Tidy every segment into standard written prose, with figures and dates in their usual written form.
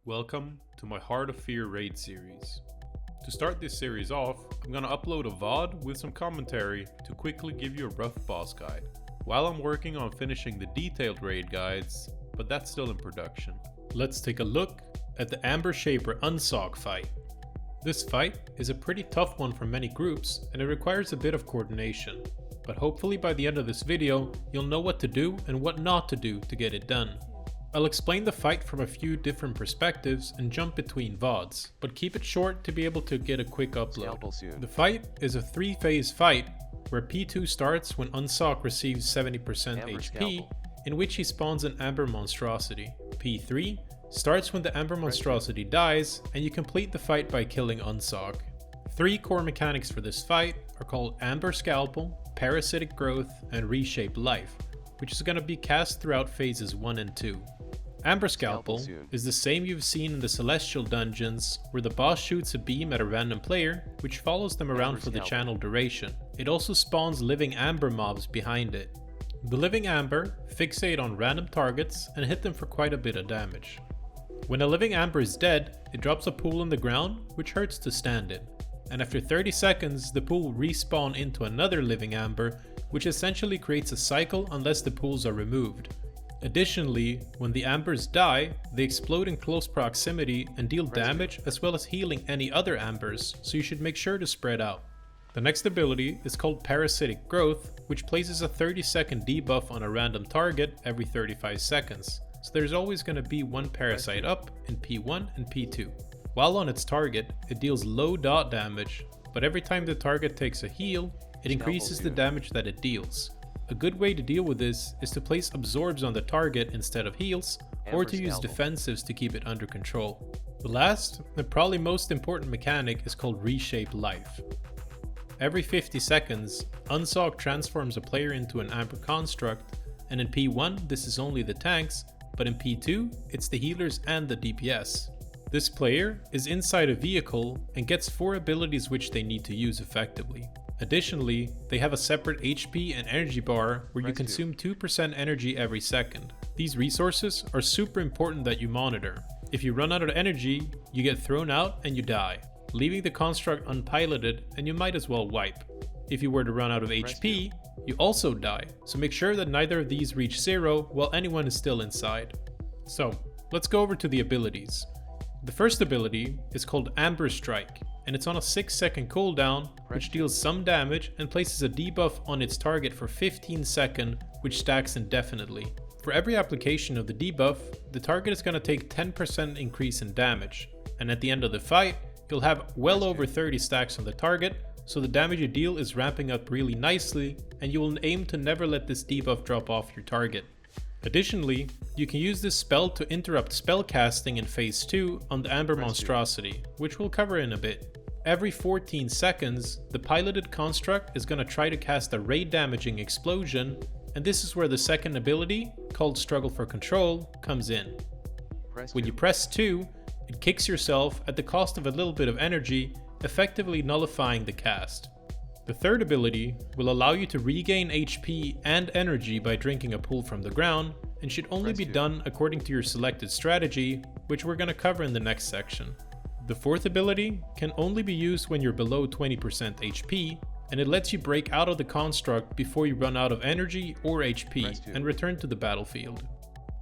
Welcome to my Heart of Fear raid series. To start this series off, I'm gonna upload a VOD with some commentary to quickly give you a rough boss guide, while I'm working on finishing the detailed raid guides, but that's still in production. Let's take a look at the Amber Shaper SOK fight. This fight is a pretty tough one for many groups and it requires a bit of coordination, but hopefully by the end of this video you'll know what to do and what not to do to get it done. I'll explain the fight from a few different perspectives and jump between VODs, but keep it short to be able to get a quick upload. The fight is a 3-phase fight where P2 starts when SOK receives 70% HP, in which he spawns an Amber Monstrosity. P3 starts when the Amber Monstrosity dies and you complete the fight by killing SOK. 3 core mechanics for this fight are called Amber Scalpel, Parasitic Growth, and Reshape Life, which is going to be cast throughout phases 1 and 2. Amber Scalpel is the same you've seen in the Celestial dungeons, where the boss shoots a beam at a random player, which follows them around for the channel duration. It also spawns living Amber mobs behind it. The living Amber fixate on random targets and hit them for quite a bit of damage. When a living Amber is dead, it drops a pool in the ground, which hurts to stand it. And after 30 seconds, the pool respawn into another living Amber, which essentially creates a cycle unless the pools are removed. Additionally, when the Ambers die, they explode in close proximity and deal damage as well as healing any other Ambers, so you should make sure to spread out. The next ability is called Parasitic Growth, which places a 30-second debuff on a random target every 35 seconds, so there's always going to be one parasite up in P1 and P2. While on its target, it deals low dot damage, but every time the target takes a heal, it increases the damage that it deals. A good way to deal with this is to place absorbs on the target instead of heals, or to use defensives to keep it under control. The last, and probably most important mechanic is called Reshape Life. Every 50 seconds, SOK transforms a player into an Amber construct, and in P1 this is only the tanks, but in P2 it's the healers and the DPS. This player is inside a vehicle and gets 4 abilities which they need to use effectively. Additionally, they have a separate HP and energy bar where you consume 2% energy every second. These resources are super important that you monitor. If you run out of energy, you get thrown out and you die, leaving the construct unpiloted and you might as well wipe. If you were to run out of HP, you also die, so make sure that neither of these reach 0 while anyone is still inside. So, let's go over to the abilities. The first ability is called Amber Strike, and it's on a 6-second cooldown, which deals some damage and places a debuff on its target for 15 seconds, which stacks indefinitely. For every application of the debuff, the target is going to take 10% increase in damage, and at the end of the fight, you'll have well over 30 stacks on the target, so the damage you deal is ramping up really nicely, and you will aim to never let this debuff drop off your target. Additionally, you can use this spell to interrupt spell casting in phase 2 on the Amber Monstrosity, which we'll cover in a bit. Every 14 seconds, the piloted construct is going to try to cast a raid damaging explosion, and this is where the second ability, called Struggle for Control, comes in. When you press 2, it kicks yourself at the cost of a little bit of energy, effectively nullifying the cast. The third ability will allow you to regain HP and energy by drinking a pool from the ground, and should only be done according to your selected strategy, which we're going to cover in the next section. The fourth ability can only be used when you're below 20% HP, and it lets you break out of the construct before you run out of energy or HP and return to the battlefield.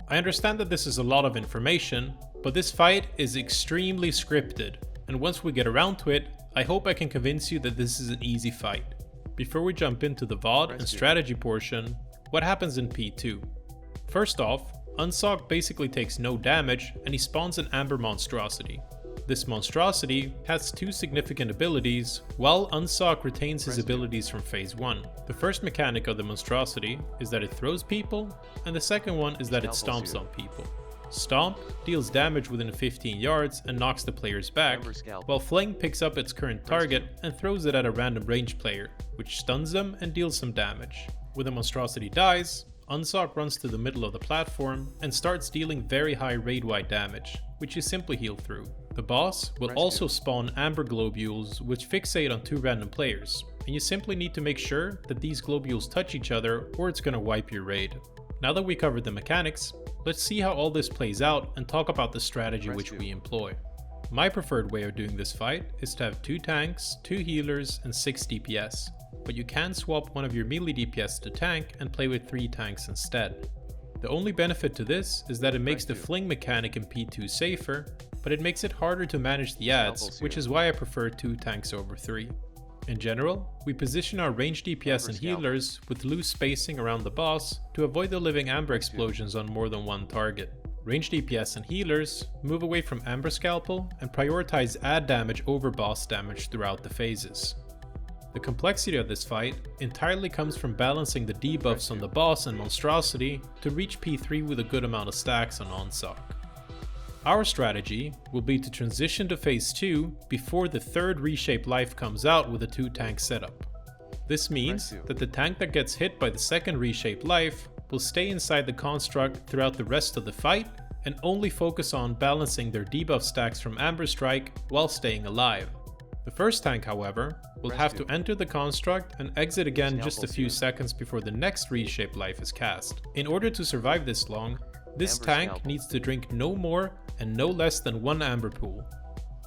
I understand that this is a lot of information, but this fight is extremely scripted, and once we get around to it, I hope I can convince you that this is an easy fight. Before we jump into the VOD and strategy portion, what happens in P2? First off, SOK basically takes no damage and he spawns an Amber Monstrosity. This monstrosity has 2 significant abilities, while SOK retains his abilities from phase 1. The first mechanic of the monstrosity is that it throws people, and the second one is that it stomps on people. Stomp deals damage within 15 yards and knocks the players back, while Fling picks up its current target and throws it at a random range player, which stuns them and deals some damage. When the monstrosity dies, SOK runs to the middle of the platform and starts dealing very high raid-wide damage, which you simply heal through. The boss will also spawn Amber Globules, which fixate on 2 random players, and you simply need to make sure that these globules touch each other or it's gonna wipe your raid. Now that we covered the mechanics, let's see how all this plays out and talk about the strategy which we employ. My preferred way of doing this fight is to have 2 tanks, 2 healers and 6 DPS, but you can swap one of your melee DPS to tank and play with 3 tanks instead. The only benefit to this is that it makes the fling mechanic in P2 safer, but it makes it harder to manage the adds, which is why I prefer 2 tanks over 3. In general, we position our ranged DPS and healers with loose spacing around the boss to avoid the living amber explosions on more than one target. Ranged DPS and healers move away from Amber Scalpel and prioritize add damage over boss damage throughout the phases. The complexity of this fight entirely comes from balancing the debuffs on the boss and monstrosity to reach P3 with a good amount of stacks on SOK. Our strategy will be to transition to phase 2 before the third Reshape life comes out with a 2 tank setup. This means that the tank that gets hit by the second Reshape life will stay inside the construct throughout the rest of the fight and only focus on balancing their debuff stacks from Amber Strike while staying alive. The first tank, however, will have to enter the construct and exit again just a few seconds before the next Reshape life is cast. In order to survive this long, this tank needs to drink no more and no less than 1 Amber Pool.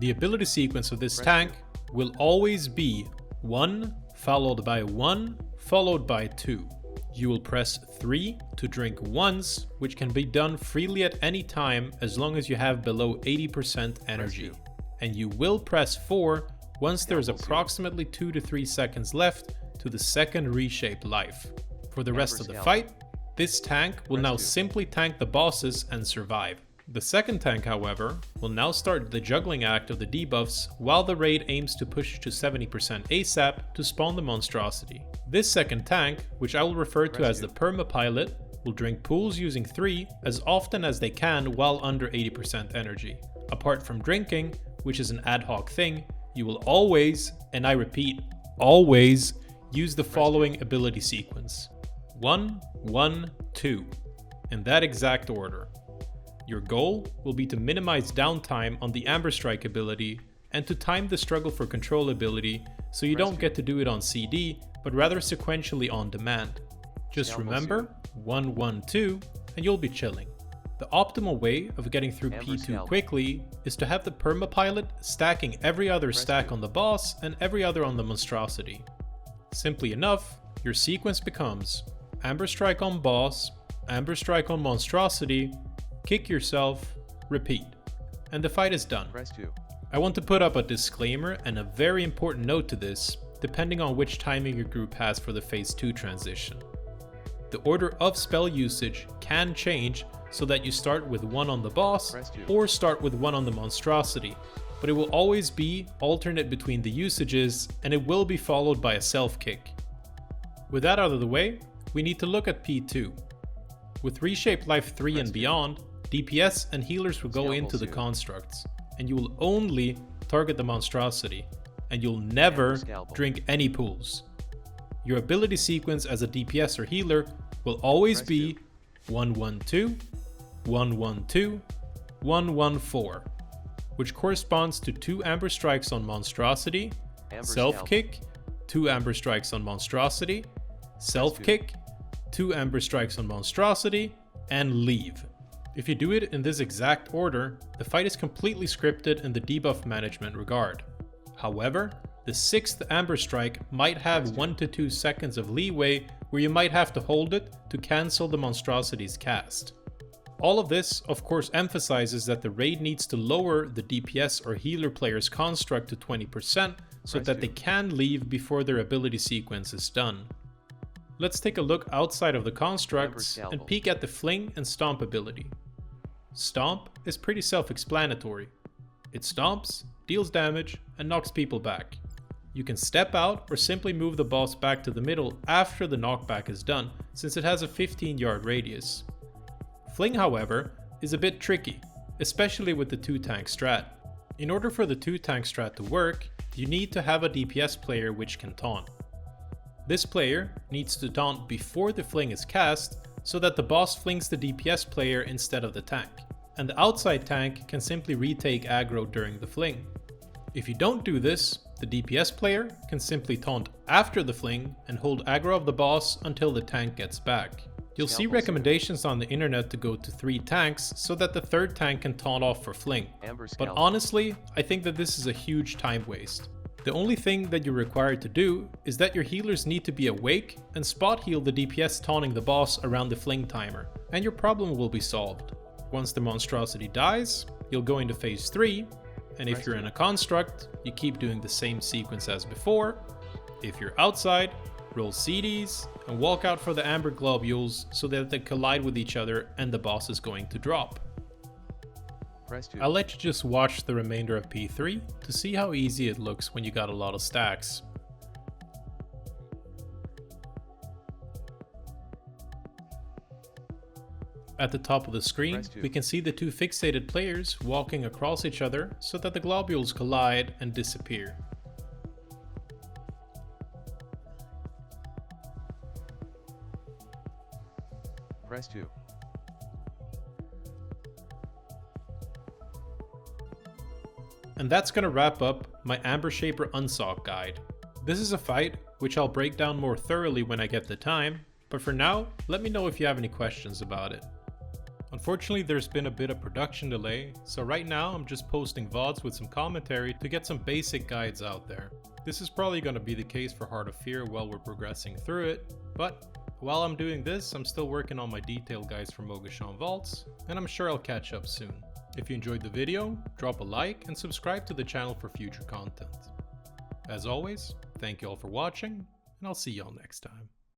The ability sequence of this tank will always be 1 followed by 1 followed by 2. You will press 3 to drink once, which can be done freely at any time as long as you have below 80% energy. And you will press 4 once there is approximately 2 to 3 seconds left to the second Reshape life. For the rest of the fight, this tank will now simply tank the bosses and survive. The second tank, however, will now start the juggling act of the debuffs while the raid aims to push to 70% ASAP to spawn the monstrosity. This second tank, which I will refer to as the Perma Pilot, will drink pools using 3 as often as they can while under 80% energy. Apart from drinking, which is an ad hoc thing, you will always, and I repeat, always, use the following ability sequence. 1, 1, 2, in that exact order. Your goal will be to minimize downtime on the Amber Strike ability and to time the struggle for control ability so you don't get to do it on CD, but rather sequentially on demand. Just remember 1, 1, 2 and you'll be chilling. The optimal way of getting through P2 quickly is to have the Perma Pilot stacking every other stack on the boss and every other on the monstrosity. Simply enough, your sequence becomes Amber Strike on boss, Amber Strike on monstrosity, kick yourself, repeat, and the fight is done. I want to put up a disclaimer and a very important note to this, depending on which timing your group has for the phase 2 transition. The order of spell usage can change so that you start with 1 on the boss or start with 1 on the monstrosity, but it will always be alternate between the usages and it will be followed by a self kick. With that out of the way, we need to look at P2. With Reshape Life 3 and beyond, DPS and healers will go into the constructs, and you will only target the monstrosity, and you'll never drink any pools. Your ability sequence as a DPS or healer will always be 1-1-2, 1-1-2, 1-1-4, which corresponds to 2 Amber Strikes on monstrosity, self-kick, 2 Amber Strikes on monstrosity, self-kick, 2 Amber Strikes on monstrosity, and leave. If you do it in this exact order, the fight is completely scripted in the debuff management regard. However, the 6th Amber Strike might have 1 to 2 seconds of leeway where you might have to hold it to cancel the monstrosity's cast. All of this, of course, emphasizes that the raid needs to lower the DPS or healer player's construct to 20% so that they can leave before their ability sequence is done. Let's take a look outside of the constructs and peek at the fling and stomp ability. Stomp is pretty self-explanatory. It stomps, deals damage, and knocks people back. You can step out or simply move the boss back to the middle after the knockback is done, since it has a 15-yard radius. Fling, however, is a bit tricky, especially with the 2-tank strat. In order for the 2-tank strat to work, you need to have a DPS player which can taunt. This player needs to taunt before the fling is cast, so that the boss flings the DPS player instead of the tank, and the outside tank can simply retake aggro during the fling. If you don't do this, the DPS player can simply taunt after the fling and hold aggro of the boss until the tank gets back. You'll see recommendations on the internet to go to 3 tanks so that the 3rd tank can taunt off for fling. But honestly, I think that this is a huge time waste. The only thing that you're required to do is that your healers need to be awake and spot heal the DPS taunting the boss around the fling timer, and your problem will be solved. Once the monstrosity dies, you'll go into phase 3, and if you're in a construct, you keep doing the same sequence as before. If you're outside, roll CDs and walk out for the amber globules so that they collide with each other and the boss is going to drop. I'll let you just watch the remainder of P3 to see how easy it looks when you got a lot of stacks. At the top of the screen, we can see the 2 fixated players walking across each other so that the globules collide and disappear. Press 2. And that's gonna wrap up my Amber Shaper Unsok guide. This is a fight which I'll break down more thoroughly when I get the time, but for now, let me know if you have any questions about it. Unfortunately, there's been a bit of production delay, so right now I'm just posting VODs with some commentary to get some basic guides out there. This is probably going to be the case for Heart of Fear while we're progressing through it, but while I'm doing this, I'm still working on my detailed guides for Mogashan Vaults, and I'm sure I'll catch up soon. If you enjoyed the video, drop a like and subscribe to the channel for future content. As always, thank you all for watching, and I'll see y'all next time.